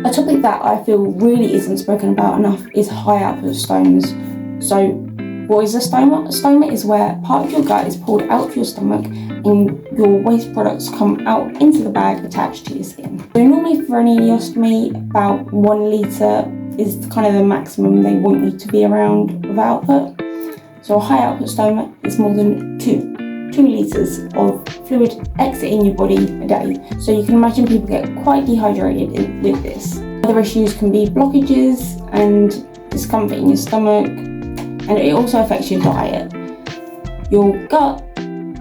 A topic that I feel really isn't spoken about enough is high output stomas. So what is a stoma? A stoma is where part of your gut is pulled out of your stomach and your waste products come out into the bag attached to your skin. So normally for an ileostomy, about 1 litre is kind of the maximum they want you to be around of output. So a high output stoma is more than 2 litres of fluid exiting your body a day. So you can imagine people get quite dehydrated with this. Other issues can be blockages and discomfort in your stomach, and it also affects your diet. Your gut,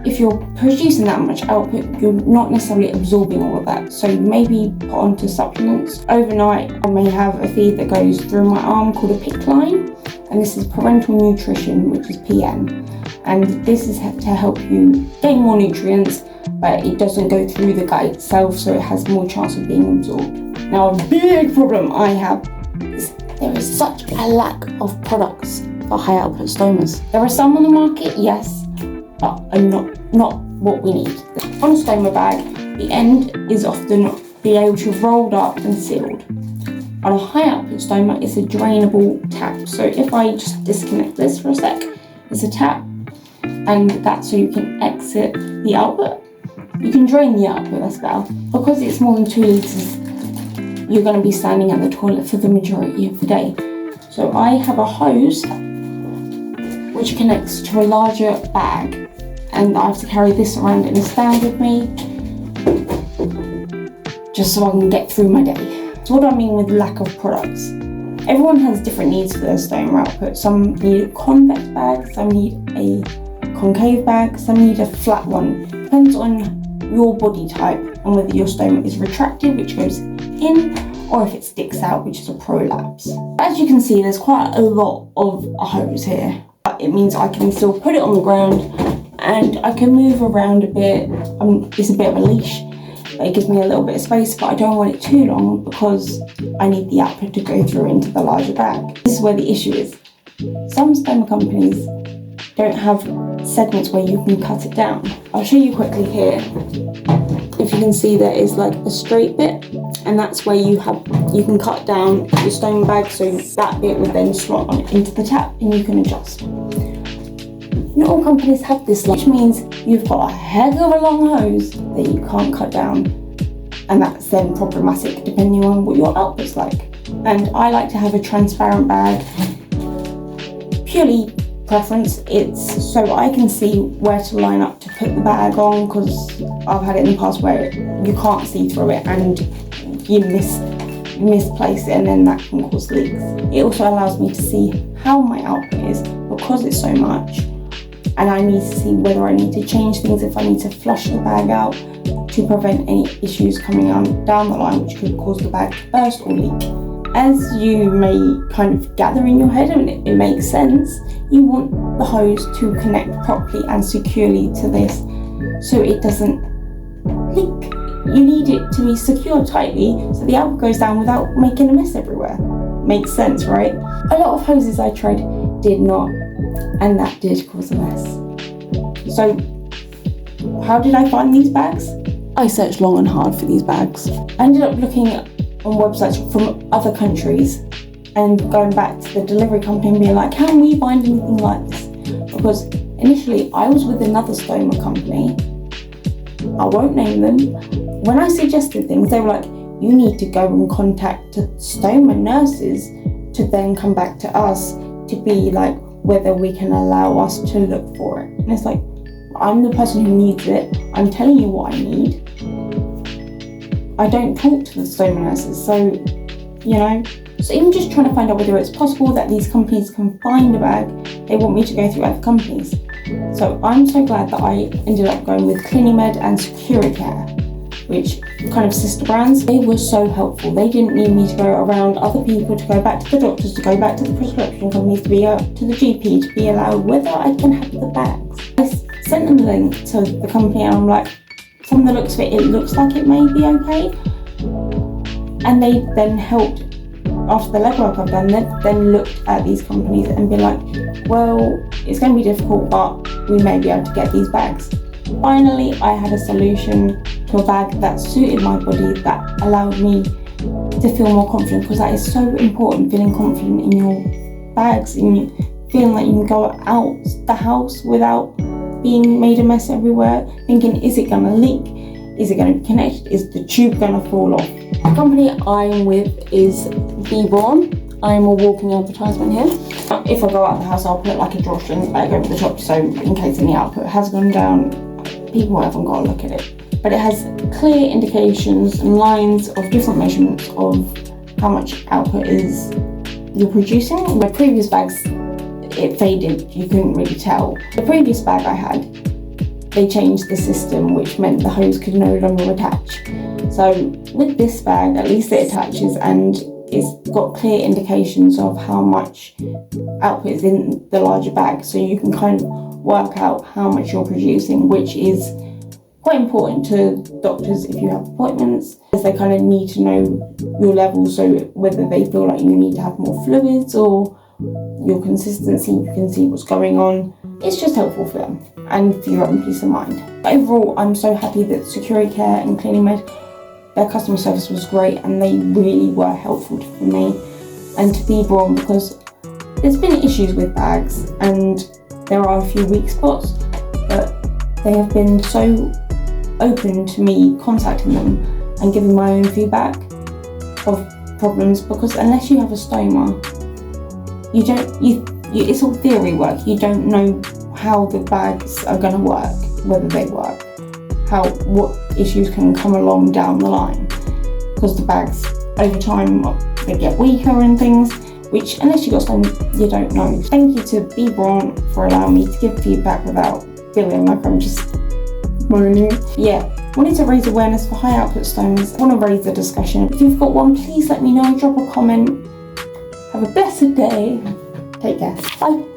if you're producing that much output, you're not necessarily absorbing all of that. So maybe put onto supplements. Overnight, I may have a feed that goes through my arm called a PICC line, and this is parental nutrition, which is PN. And this is to help you gain more nutrients, but it doesn't go through the gut itself, so it has more chance of being absorbed. Now, a big problem I have is there is such a lack of products for high output stomas. There are some on the market, yes, but not what we need. On a stoma bag, the end is often be able to rolled up and sealed. On a high output stoma, it's a drainable tap. So if I just disconnect this for a sec, it's a tap, and that's so you can exit the output. You can drain the output, that's better. Because it's more than 2 litres, you're going to be standing at the toilet for the majority of the day. So I have a hose which connects to a larger bag, and I have to carry this around in a stand with me just so I can get through my day. So what do I mean with lack of products? Everyone has different needs for their stoma output. Some need a convex bag, some need a concave bag, some need a flat one. Depends on your body type and whether your stoma is retracted, which goes in, or if it sticks out, which is a prolapse. As you can see, there's quite a lot of a hose here. It means I can still put it on the ground and I can move around a bit. It's a bit of a leash. It gives me a little bit of space, but I don't want it too long because I need the output to go through into the larger bag. This is where the issue is. Some stoma companies don't have segments where you can cut it down. I'll show you quickly here. If you can see, there is like a straight bit, and that's where you can cut down your stoma bag, so that bit would then slot on into the tap and you can adjust. Not all companies have this, which means you've got a heck of a long hose that you can't cut down, and that's then problematic depending on what your output's like. And I like to have a transparent bag, purely preference. It's so I can see where to line up to put the bag on, because I've had it in the past where you can't see through it and you misplace it, and then that can cause leaks. It also allows me to see how my output is, because it's so much, and I need to see whether I need to change things, if I need to flush the bag out to prevent any issues coming on down the line which could cause the bag to burst or leak. As you may kind of gather in your head, and it makes sense, you want the hose to connect properly and securely to this so it doesn't leak. You need it to be secured tightly so the output goes down without making a mess everywhere. Makes sense, right? A lot of hoses I tried did not, and that did cause a mess. So how did I find these bags? I searched long and hard for these bags. I ended up looking on websites from other countries and going back to the delivery company and being like, can we find anything like this? Because initially I was with another stoma company, I won't name them. When I suggested things, they were like, you need to go and contact stoma nurses to then come back to us to be like whether we can allow us to look for it. And it's like, I'm the person who needs it, I'm telling you what I need. I don't talk to the stoma nurses, so, you know. So even just trying to find out whether it's possible that these companies can find a bag, they want me to go through other companies. So I'm so glad that I ended up going with Clinimed and Securicare, which kind of sister brands. They were so helpful. They didn't need me to go around other people, to go back to the doctors, to go back to the prescription companies, to be to the GP, to be allowed whether I can have the bags. I sent them the link to the company and I'm like, from the looks of it, it looks like it may be okay. And they then helped, after the legwork I've done, they've then looked at these companies and been like, well, it's going to be difficult, but we may be able to get these bags. Finally, I had a solution to a bag that suited my body, that allowed me to feel more confident, because that is so important, feeling confident in your bags, and feeling like you can go out the house without being made a mess everywhere, thinking, is it going to leak? Is it going to be connected? Is the tube going to fall off? The company I'm with is Be Brawn. I'm a walking advertisement here. If I go out the house, I'll put like a drawstring bag over the top, so in case any output has gone down, people haven't got to look at it. But it has clear indications and lines of different measurements of how much output is you're producing. My previous bags, it faded, you couldn't really tell. The previous bag I had, they changed the system, which meant the hose could no longer attach. So with this bag, at least it attaches, and it's got clear indications of how much output is in the larger bag, so you can kind of work out how much you're producing, which is quite important to doctors if you have appointments, as they kind of need to know your levels, so whether they feel like you need to have more fluids or your consistency, you can see what's going on. It's just helpful for them and for your own peace of mind. But overall, I'm so happy that Security Care and Cleaning Med, their customer service was great, and they really were helpful for me and to Be Brawn, because there's been issues with bags and there are a few weak spots, but they have been so open to me contacting them and giving my own feedback of problems, because unless you have a stoma, it's all theory work. You don't know how the bags are going to work, whether they work, what issues can come along down the line, because the bags over time they get weaker and things, which unless you got some, you don't know. Thank you to Be Brawn for allowing me to give feedback without feeling like I'm just moaning. Yeah, wanted to raise awareness for high output stomas. I want to raise the discussion. If you've got one, please let me know, drop a comment. Have a blessed day. Take care. Bye.